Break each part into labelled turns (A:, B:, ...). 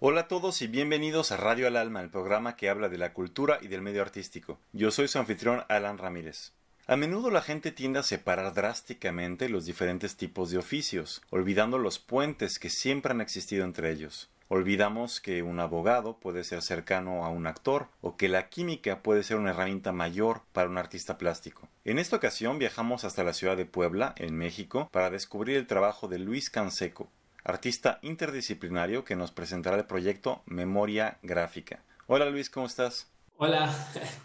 A: Hola a todos y bienvenidos a Radio al Alma, el programa que habla de la cultura y del medio artístico. Yo soy su anfitrión Alan Ramírez. A menudo la gente tiende a separar drásticamente los diferentes tipos de oficios, olvidando los puentes que siempre han existido entre ellos. Olvidamos que un abogado puede ser cercano a un actor o que la química puede ser una herramienta mayor para un artista plástico. En esta ocasión viajamos hasta la ciudad de Puebla, en México, para descubrir el trabajo de Luis Canseco, artista interdisciplinario que nos presentará el proyecto Memoria Gráfica. Hola Luis, ¿cómo estás?
B: Hola,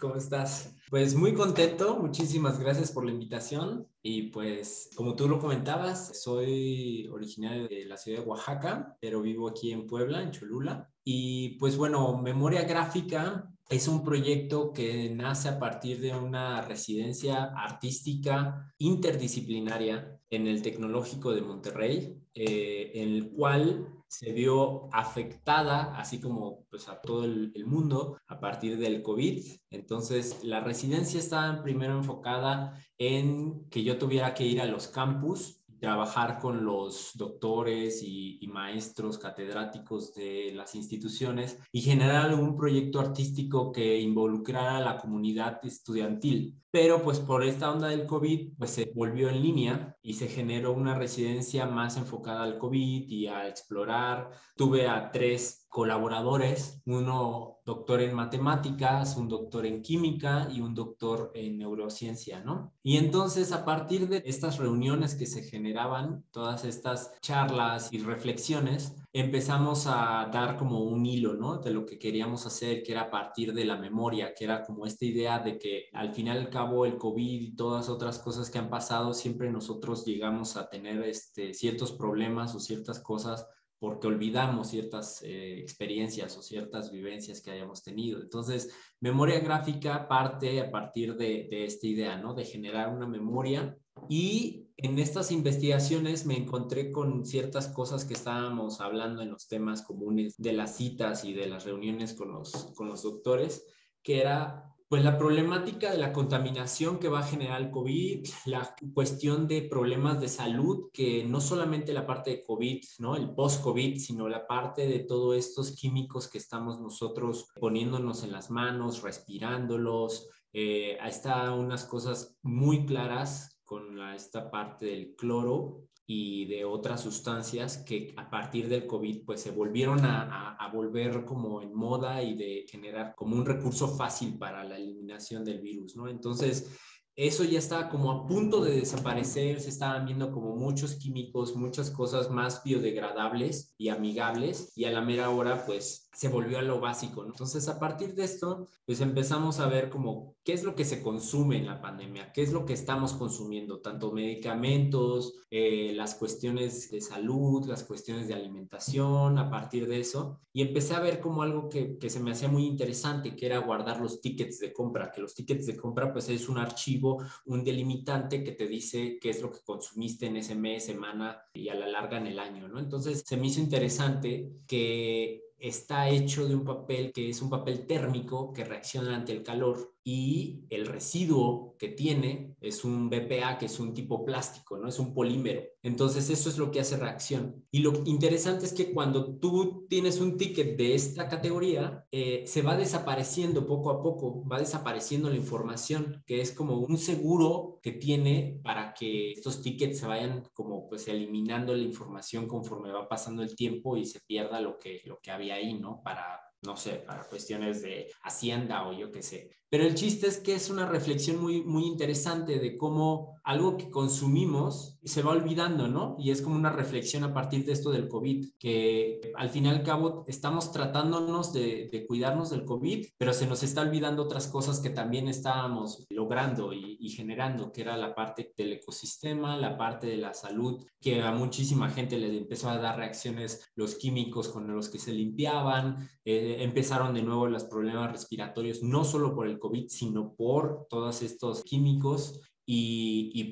B: ¿cómo estás? Pues muy contento, muchísimas gracias por la invitación y pues como tú lo comentabas, soy originario de la ciudad de Oaxaca, pero vivo aquí en Puebla, en Cholula. Y pues bueno, Memoria Gráfica es un proyecto que nace a partir de una residencia artística interdisciplinaria en el Tecnológico de Monterrey, en el cual se vio afectada, así como pues a todo el mundo, a partir del COVID. Entonces, la residencia estaba primero enfocada en que yo tuviera que ir a los campus, trabajar con los doctores y maestros catedráticos de las instituciones y generar algún proyecto artístico que involucrara a la comunidad estudiantil. Pero pues por esta onda del COVID, pues se volvió en línea y se generó una residencia más enfocada al COVID y a explorar. Tuve a tres colaboradores, uno doctor en matemáticas, un doctor en química y un doctor en neurociencia, ¿no? Y entonces a partir de estas reuniones que se generaban, todas estas charlas y reflexiones, empezamos a dar como un hilo, ¿no? De lo que queríamos hacer, que era a partir de la memoria, que era como esta idea de que al final y al cabo el COVID y todas otras cosas que han pasado, siempre nosotros llegamos a tener ciertos problemas o ciertas cosas porque olvidamos ciertas experiencias o ciertas vivencias que hayamos tenido. Entonces, memoria gráfica parte a partir de esta idea, ¿no? De generar una memoria. Y en estas investigaciones me encontré con ciertas cosas que estábamos hablando en los temas comunes de las citas y de las reuniones con los doctores, que era pues la problemática de la contaminación que va a generar el COVID, la cuestión de problemas de salud, que no solamente la parte de COVID, ¿no? El post-COVID, sino la parte de todos estos químicos que estamos nosotros poniéndonos en las manos, respirándolos. Ahí está unas cosas muy claras con esta parte del cloro y de otras sustancias que a partir del COVID pues se volvieron a volver como en moda y de generar como un recurso fácil para la eliminación del virus, ¿no? Entonces, eso ya estaba como a punto de desaparecer, se estaban viendo como muchos químicos, muchas cosas más biodegradables y amigables, y a la mera hora pues se volvió a lo básico, ¿no? Entonces a partir de esto pues empezamos a ver como qué es lo que se consume en la pandemia, qué es lo que estamos consumiendo, tanto medicamentos, las cuestiones de salud, las cuestiones de alimentación, a partir de eso, y empecé a ver como algo que se me hacía muy interesante, que era guardar los tickets de compra, que los tickets de compra pues es un archivo, un delimitante que te dice qué es lo que consumiste en ese mes, semana y a la larga en el año, ¿no? Entonces se me hizo interesante que está hecho de un papel que es un papel térmico que reacciona ante el calor y el residuo que tiene es un BPA, que es un tipo plástico, ¿no? Es un polímero. Entonces eso es lo que hace reacción. Y lo interesante es que cuando tú tienes un ticket de esta categoría, se va desapareciendo poco a poco, va desapareciendo la información, que es como un seguro que tiene para que estos tickets se vayan como pues eliminando la información conforme va pasando el tiempo y se pierda lo que había ahí, ¿no? Para no sé, para cuestiones de hacienda o yo qué sé. Pero el chiste es que es una reflexión muy, muy interesante de cómo algo que consumimos se va olvidando, ¿no? Y es como una reflexión a partir de esto del COVID, que al fin y al cabo estamos tratándonos de cuidarnos del COVID, pero se nos está olvidando otras cosas que también estábamos logrando y generando, que era la parte del ecosistema, la parte de la salud, que a muchísima gente le empezó a dar reacciones los químicos con los que se limpiaban, empezaron de nuevo los problemas respiratorios, no solo por el COVID, sino por todos estos químicos.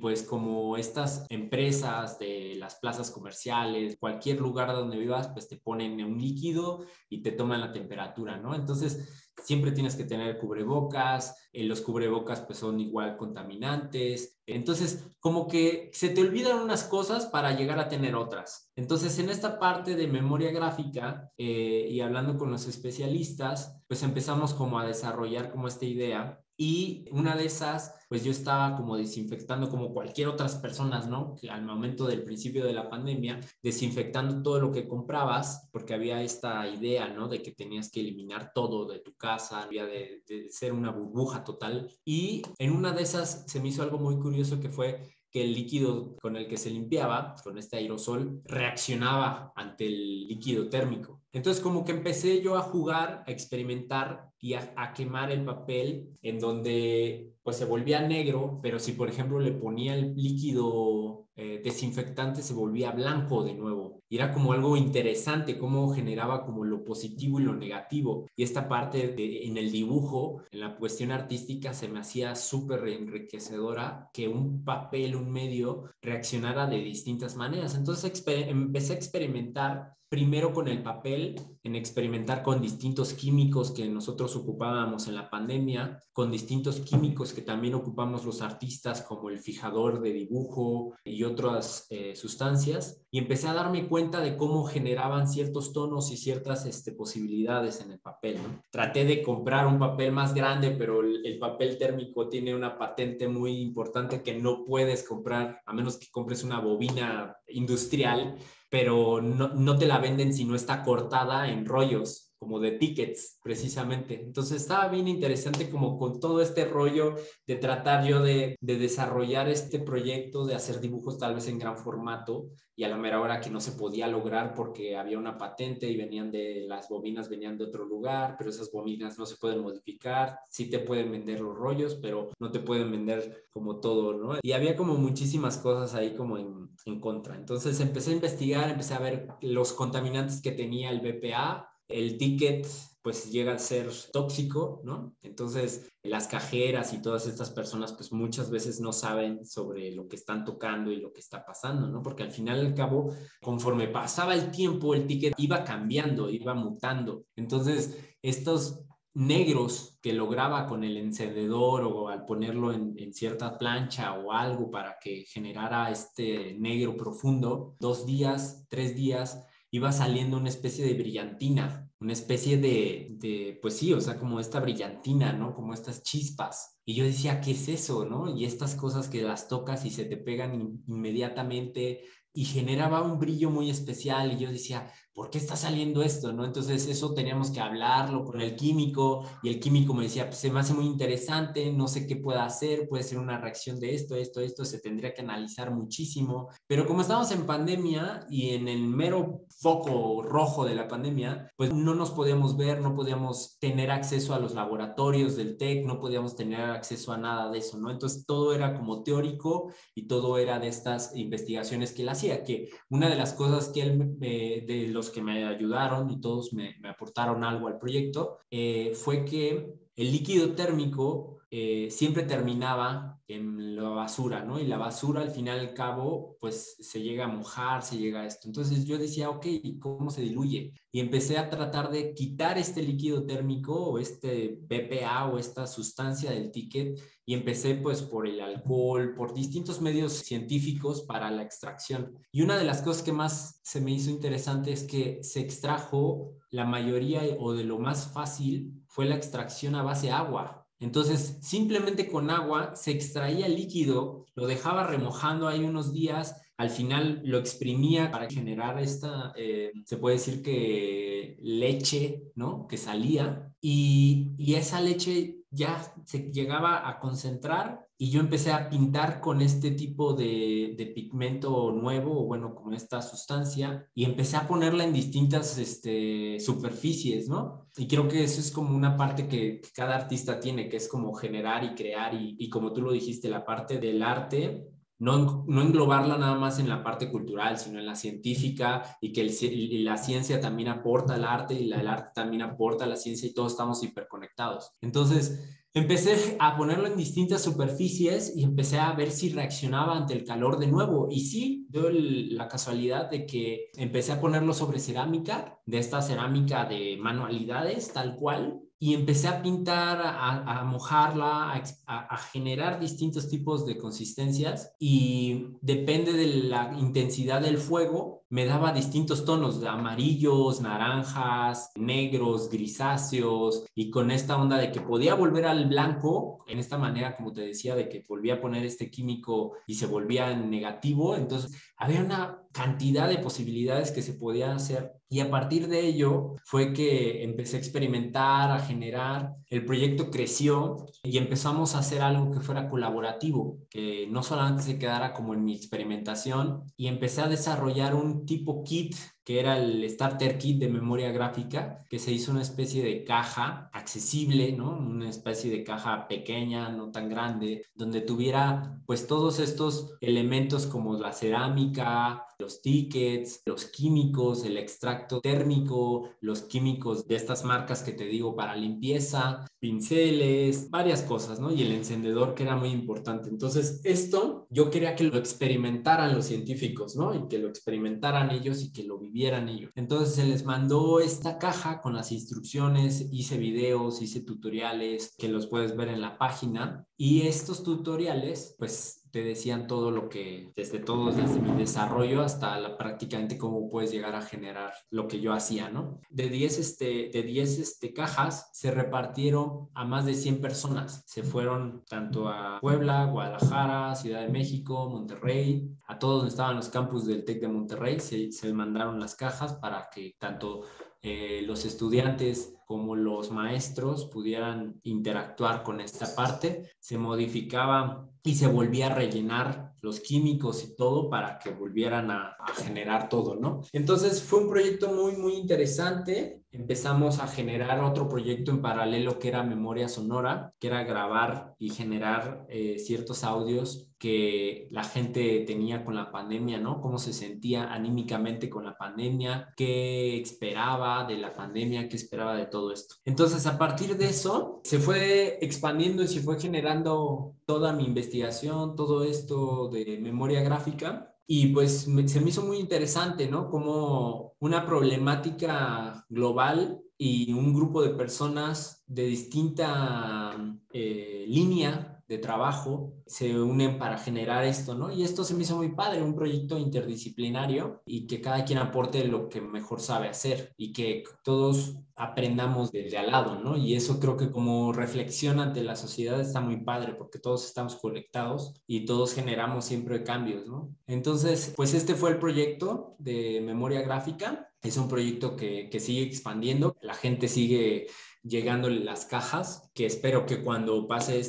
B: Pues como estas empresas de las plazas comerciales, cualquier lugar donde vivas, pues te ponen un líquido y te toman la temperatura, ¿no? Entonces, siempre tienes que tener cubrebocas, los cubrebocas pues son igual contaminantes, entonces como que se te olvidan unas cosas para llegar a tener otras. Entonces en esta parte de memoria gráfica y hablando con los especialistas, pues empezamos como a desarrollar como esta idea. Y una de esas, pues yo estaba como desinfectando como cualquier otras personas, ¿no? Que al momento del principio de la pandemia, desinfectando todo lo que comprabas, porque había esta idea, ¿no? De que tenías que eliminar todo de tu casa, había de ser una burbuja total. Y en una de esas se me hizo algo muy curioso que fue que el líquido con el que se limpiaba, con este aerosol, reaccionaba ante el líquido térmico. Entonces como que empecé yo a jugar, a experimentar y a quemar el papel en donde pues se volvía negro, pero si por ejemplo le ponía el líquido desinfectante se volvía blanco de nuevo. Y era como algo interesante, cómo generaba como lo positivo y lo negativo. Y esta parte en el dibujo, en la cuestión artística, se me hacía súper enriquecedora que un papel, un medio, reaccionara de distintas maneras. Entonces empecé a experimentar primero con el papel, en experimentar con distintos químicos que nosotros ocupábamos en la pandemia, con distintos químicos que también ocupamos los artistas, como el fijador de dibujo y otras sustancias, y empecé a darme cuenta de cómo generaban ciertos tonos y ciertas posibilidades en el papel, ¿no? Traté de comprar un papel más grande, pero el papel térmico tiene una patente muy importante que no puedes comprar, a menos que compres una bobina industrial, pero no te la venden si no está cortada en rollos, como de tickets, precisamente. Entonces estaba bien interesante como con todo este rollo de tratar yo de desarrollar este proyecto, de hacer dibujos tal vez en gran formato, y a la mera hora que no se podía lograr porque había una patente y las bobinas venían de otro lugar, pero esas bobinas no se pueden modificar, sí te pueden vender los rollos, pero no te pueden vender como todo, ¿no? Y había como muchísimas cosas ahí como en contra. Entonces empecé a investigar, empecé a ver los contaminantes que tenía el BPA, el ticket pues llega a ser tóxico, ¿no? Entonces las cajeras y todas estas personas pues muchas veces no saben sobre lo que están tocando y lo que está pasando, ¿no? Porque al final y al cabo, conforme pasaba el tiempo, el ticket iba cambiando, iba mutando. Entonces estos negros que lograba con el encendedor o al ponerlo en cierta plancha o algo para que generara este negro profundo, 2 días, 3 días, iba saliendo una especie de brillantina, una especie pues sí, o sea, como esta brillantina, ¿no? Como estas chispas. Y yo decía, ¿qué es eso, no? Y estas cosas que las tocas y se te pegan inmediatamente y generaba un brillo muy especial y yo decía, ¿por qué está saliendo esto, no? Entonces eso teníamos que hablarlo con el químico y el químico me decía, pues se me hace muy interesante, no sé qué pueda hacer, puede ser una reacción de esto, se tendría que analizar muchísimo, pero como estamos en pandemia y en el mero foco rojo de la pandemia, pues no nos podíamos ver, no podíamos tener acceso a los laboratorios del TEC, no podíamos tener acceso a nada de eso, ¿no? Entonces todo era como teórico y todo era de estas investigaciones que él hacía, que una de las cosas que él, de los que me ayudaron y todos me aportaron algo al proyecto, fue que el líquido térmico siempre terminaba en la basura, ¿no? Y la basura al final y al cabo, pues se llega a mojar, se llega a esto. Entonces yo decía, ok, ¿cómo se diluye? Y empecé a tratar de quitar este líquido térmico o este BPA o esta sustancia del ticket y empecé pues por el alcohol, por distintos medios científicos para la extracción. Y una de las cosas que más se me hizo interesante es que se extrajo la mayoría o de lo más fácil fue la extracción a base de agua. Entonces, simplemente con agua se extraía el líquido, lo dejaba remojando ahí unos días, al final lo exprimía para generar se puede decir que leche, ¿no? Que salía y esa leche ya se llegaba a concentrar y yo empecé a pintar con este tipo de pigmento nuevo, o bueno, con esta sustancia, y empecé a ponerla en distintas superficies, ¿no? Y creo que eso es como una parte que cada artista tiene, que es como generar y crear, y como tú lo dijiste, la parte del arte no englobarla nada más en la parte cultural, sino en la científica y que la ciencia también aporta al arte y el arte también aporta a la ciencia y todos estamos hiperconectados. Entonces, empecé a ponerlo en distintas superficies y empecé a ver si reaccionaba ante el calor de nuevo. Y sí, dio la casualidad de que empecé a ponerlo sobre cerámica, de esta cerámica de manualidades, tal cual, y empecé a pintar, a mojarla, a generar distintos tipos de consistencias y depende de la intensidad del fuego, me daba distintos tonos, de amarillos, naranjas, negros, grisáceos y con esta onda de que podía volver al blanco, en esta manera, como te decía, de que volvía a poner este químico y se volvía en negativo, entonces había una cantidad de posibilidades que se podían hacer y a partir de ello fue que empecé a experimentar, a generar, el proyecto creció y empezamos a hacer algo que fuera colaborativo, que no solamente se quedara como en mi experimentación y empecé a desarrollar un tipo kit que era el Starter Kit de memoria gráfica, que se hizo una especie de caja accesible, ¿no? Una especie de caja pequeña, no tan grande, donde tuviera pues todos estos elementos como la cerámica, los tickets, los químicos, el extracto térmico, los químicos de estas marcas que te digo para limpieza, pinceles, varias cosas, ¿no? Y el encendedor que era muy importante. Entonces, esto yo quería que lo experimentaran los científicos, ¿no? Y que lo experimentaran ellos y que lo vivieran ellos. Entonces, se les mandó esta caja con las instrucciones, hice videos, hice tutoriales que los puedes ver en la página y estos tutoriales, pues te decían todo lo que, desde mi desarrollo hasta prácticamente cómo puedes llegar a generar lo que yo hacía, ¿no? De 10 cajas se repartieron a más de 100 personas. Se fueron tanto a Puebla, Guadalajara, Ciudad de México, Monterrey, a todos donde estaban los campus del TEC de Monterrey, se mandaron las cajas para que tanto los estudiantes como los maestros pudieran interactuar con esta parte. Se modificaba y se volvía a rellenar los químicos y todo para que volvieran a generar todo, ¿no? Entonces fue un proyecto muy, muy interesante. Empezamos a generar otro proyecto en paralelo que era memoria sonora, que era grabar y generar ciertos audios que la gente tenía con la pandemia, ¿no? Cómo se sentía anímicamente con la pandemia, qué esperaba de la pandemia, qué esperaba de todo esto. Entonces, a partir de eso, se fue expandiendo y se fue generando toda mi investigación, todo esto de memoria gráfica. Y pues se me hizo muy interesante, ¿no? Como una problemática global y un grupo de personas de distinta línea de trabajo se unen para generar esto, ¿no? Y esto se me hizo muy padre, un proyecto interdisciplinario y que cada quien aporte lo que mejor sabe hacer y que todos aprendamos de al lado, ¿no? Y eso creo que como reflexión ante la sociedad está muy padre porque todos estamos conectados y todos generamos siempre cambios, ¿no? Entonces, pues este fue el proyecto de memoria gráfica. Es un proyecto que sigue expandiendo, la gente sigue llegándole las cajas, que espero que cuando pase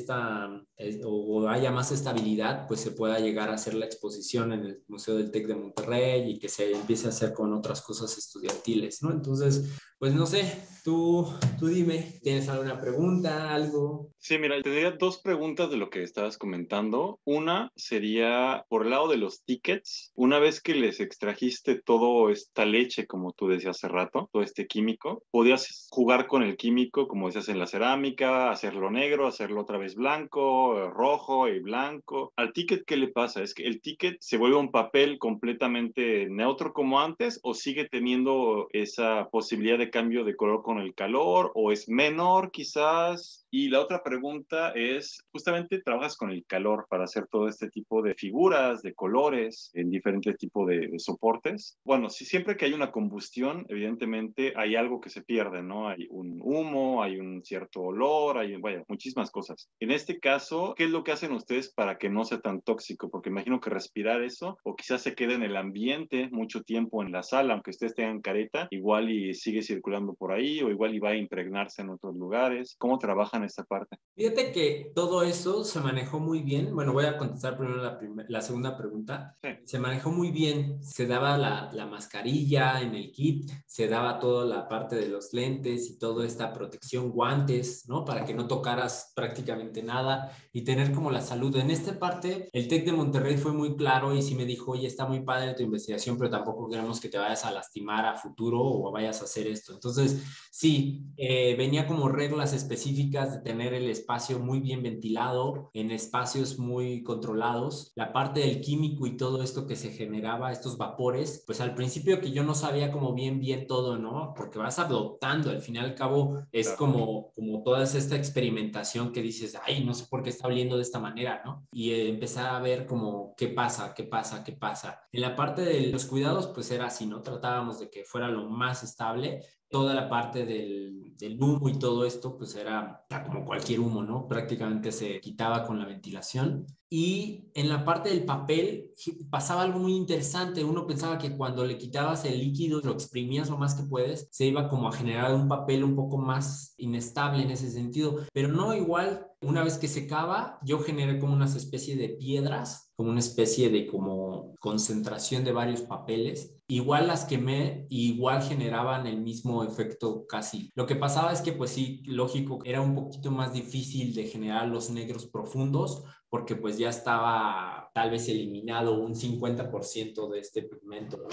B: o haya más estabilidad, pues se pueda llegar a hacer la exposición en el Museo del TEC de Monterrey y que se empiece a hacer con otras cosas estudiantiles, ¿no? Entonces, pues no sé, tú dime, ¿tienes alguna pregunta, algo?
A: Sí, mira, tendría dos preguntas de lo que estabas comentando. Una sería por el lado de los tickets. Una vez que les extrajiste toda esta leche, como tú decías hace rato, todo este químico, podías jugar con el químico, como decías en la cerámica, hacerlo negro, hacerlo otra vez blanco, rojo y blanco. Al ticket, ¿qué le pasa? ¿Es que el ticket se vuelve un papel completamente neutro como antes o sigue teniendo esa posibilidad de cambio de color con el calor o es menor quizás? Y la otra pregunta es, justamente trabajas con el calor para hacer todo este tipo de figuras, de colores, en diferentes tipos de soportes. Bueno, si siempre que hay una combustión, evidentemente hay algo que se pierde, ¿no? Hay un humo, hay un cierto olor, hay, vaya, muchísimas cosas. En este caso, ¿qué es lo que hacen ustedes para que no sea tan tóxico? Porque imagino que respirar eso, o quizás se quede en el ambiente mucho tiempo en la sala, aunque ustedes tengan careta, igual y sigue circulando por ahí, o igual y va a impregnarse en otros lugares. ¿Cómo trabajan esta parte?
B: Fíjate que todo eso se manejó muy bien. Bueno, voy a contestar primero la segunda pregunta.
A: Sí.
B: Se manejó muy bien. Se daba la mascarilla en el kit, se daba toda la parte de los lentes y toda esta protección, guantes, ¿no? Para que no tocaras prácticamente nada y tener como la salud. En esta parte, el TEC de Monterrey fue muy claro y sí me dijo, oye, está muy padre tu investigación, pero tampoco queremos que te vayas a lastimar a futuro o vayas a hacer esto. Entonces, sí, venía como reglas específicas de tener el espacio muy bien ventilado, en espacios muy controlados. La parte del químico y todo esto que se generaba, estos vapores, pues al principio que yo no sabía como bien todo, ¿no? Porque vas adoptando, al fin y al cabo es
A: Claro.
B: como toda esta experimentación que dices, ay, no sé por qué está oliendo de esta manera, ¿no? Y empezar a ver como qué pasa, qué pasa, qué pasa. En la parte de los cuidados, pues era así, ¿no? Tratábamos de que fuera lo más estable. Toda la parte del humo y todo esto, pues era como cualquier humo, ¿no? Prácticamente se quitaba con la ventilación. Y en la parte del papel pasaba algo muy interesante. Uno pensaba que cuando le quitabas el líquido, lo exprimías lo más que puedes, se iba como a generar un papel un poco más inestable en ese sentido. Pero no, igual, una vez que secaba, yo generé como una especie de piedras, como una especie de como concentración de varios papeles. Igual las quemé, igual generaban el mismo efecto casi. Lo que pasaba es que, pues sí, lógico, era un poquito más difícil de generar los negros profundos, porque pues ya estaba tal vez eliminado un 50% de este pigmento, ¿no?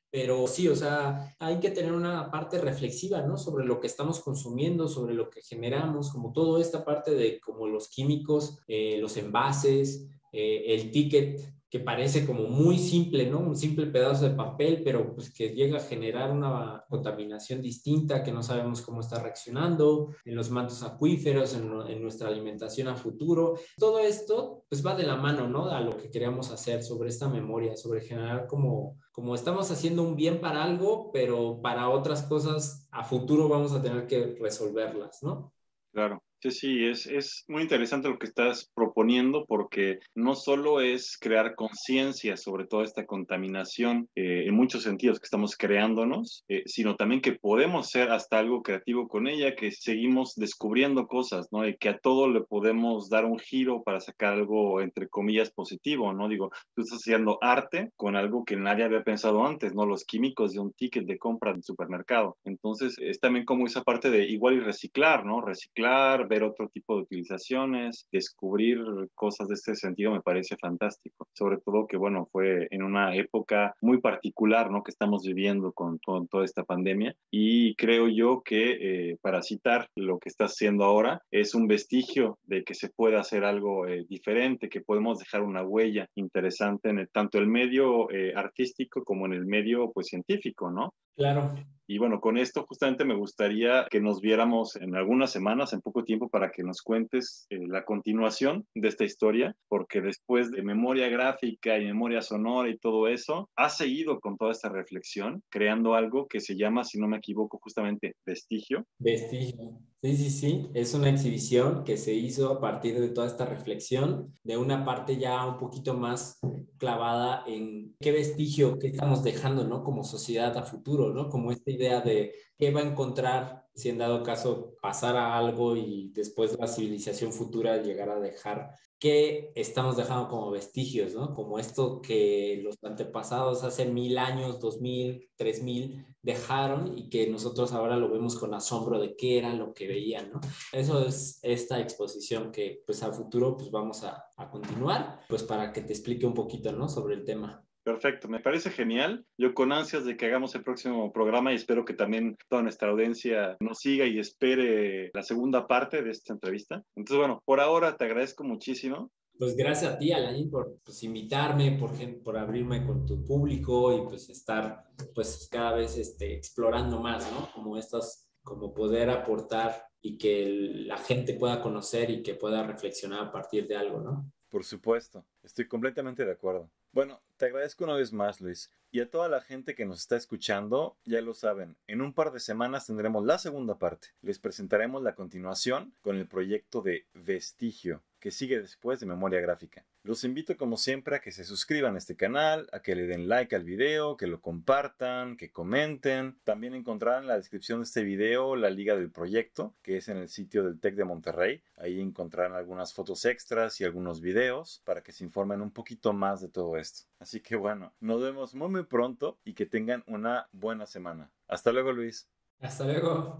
B: Pero sí, o sea, hay que tener una parte reflexiva, ¿no? Sobre lo que estamos consumiendo, sobre lo que generamos, como toda esta parte de como los químicos, los envases, el ticket, que parece como muy simple, ¿no? Un simple pedazo de papel, pero pues que llega a generar una contaminación distinta que no sabemos cómo está reaccionando en los mantos acuíferos, en nuestra alimentación a futuro. Todo esto pues va de la mano, ¿no? A lo que queríamos hacer sobre esta memoria, sobre generar como estamos haciendo un bien para algo, pero para otras cosas a futuro vamos a tener que resolverlas, ¿no?
A: Claro, sí, sí, es muy interesante lo que estás proponiendo porque no solo es crear conciencia sobre toda esta contaminación en muchos sentidos que estamos creándonos, sino también que podemos ser hasta algo creativo con ella, que seguimos descubriendo cosas, ¿no? Y que a todo le podemos dar un giro para sacar algo, entre comillas, positivo, ¿no? Digo, tú estás haciendo arte con algo que nadie había pensado antes, ¿no? Los químicos de un ticket de compra del supermercado. Entonces, es también como esa parte de igual y reciclar, ¿no? Reciclar, ver otro tipo de utilizaciones, descubrir cosas de este sentido me parece fantástico. Sobre todo que, bueno, fue en una época muy particular, ¿no? Que estamos viviendo con toda esta pandemia. Y creo yo que, para citar lo que estás haciendo ahora, es un vestigio de que se puede hacer algo diferente, que podemos dejar una huella interesante en tanto el medio artístico como en el medio, pues, científico, ¿no?
B: Claro.
A: Y bueno, con esto justamente me gustaría que nos viéramos en algunas semanas, en poco tiempo, para que nos cuentes la continuación de esta historia, porque después de memoria gráfica y memoria sonora y todo eso, has seguido con toda esta reflexión, creando algo que se llama, si no me equivoco, justamente Vestigio.
B: Vestigio. Sí, sí, sí. Es una exhibición que se hizo a partir de toda esta reflexión, de una parte ya un poquito más clavada en qué vestigio, qué estamos dejando, ¿no? Como sociedad a futuro, ¿no? Como esta idea de qué va a encontrar si en dado caso pasara algo y después la civilización futura llegara a dejar, qué estamos dejando como vestigios, ¿no? Como esto que los antepasados hace 1000 años, 2000, 3000 dejaron y que nosotros ahora lo vemos con asombro de qué era lo que veían, ¿no? Eso es esta exposición que pues a futuro pues vamos a continuar, pues para que te explique un poquito, ¿no? Sobre el tema.
A: Perfecto, me parece genial. Yo con ansias de que hagamos el próximo programa y espero que también toda nuestra audiencia nos siga y espere la segunda parte de esta entrevista. Entonces, bueno, por ahora te agradezco muchísimo.
B: Pues gracias a ti, Alain, por pues, invitarme, por abrirme con tu público y pues estar pues cada vez explorando más, ¿no? Como estas, como poder aportar y que la gente pueda conocer y que pueda reflexionar a partir de algo, ¿no?
A: Por supuesto, estoy completamente de acuerdo. Bueno, te agradezco una vez más, Luis. Y a toda la gente que nos está escuchando, ya lo saben, en un par de semanas tendremos la segunda parte. Les presentaremos la continuación con el proyecto de Vestigio, que sigue después de Memoria Gráfica. Los invito como siempre a que se suscriban a este canal, a que le den like al video, que lo compartan, que comenten. También encontrarán en la descripción de este video la liga del proyecto, que es en el sitio del TEC de Monterrey. Ahí encontrarán algunas fotos extras y algunos videos para que se informen un poquito más de todo esto. Así que bueno, nos vemos muy pronto y que tengan una buena semana. Hasta luego, Luis.
B: Hasta luego.